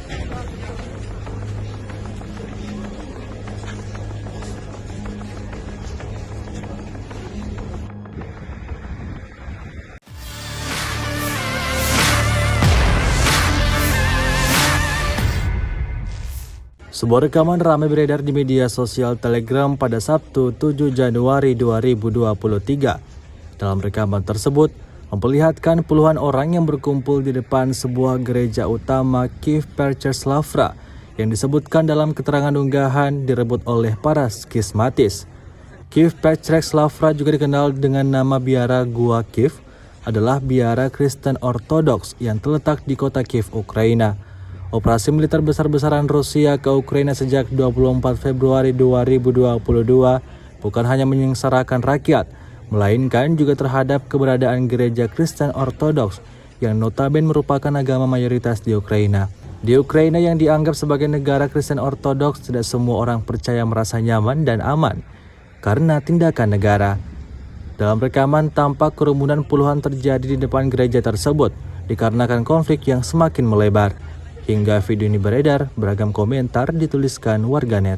Sebuah rekaman ramai beredar di media sosial Telegram pada Sabtu 7 Januari 2023. Dalam rekaman tersebut, memperlihatkan puluhan orang yang berkumpul di depan sebuah gereja utama Kiev Petraslavra yang disebutkan dalam keterangan unggahan direbut oleh para skismatis. Kiev Petraslavra juga dikenal dengan nama biara Gua Kiev, adalah biara Kristen Ortodoks yang terletak di kota Kiev, Ukraina. Operasi militer besar-besaran Rusia ke Ukraina sejak 24 Februari 2022 bukan hanya menyengsarakan rakyat, melainkan juga terhadap keberadaan gereja Kristen Ortodoks yang notabene merupakan agama mayoritas di Ukraina. Di Ukraina yang dianggap sebagai negara Kristen Ortodoks, tidak semua orang percaya merasa nyaman dan aman karena tindakan negara. Dalam rekaman tampak kerumunan puluhan terjadi di depan gereja tersebut dikarenakan konflik yang semakin melebar. Hingga video ini beredar, beragam komentar dituliskan warganet.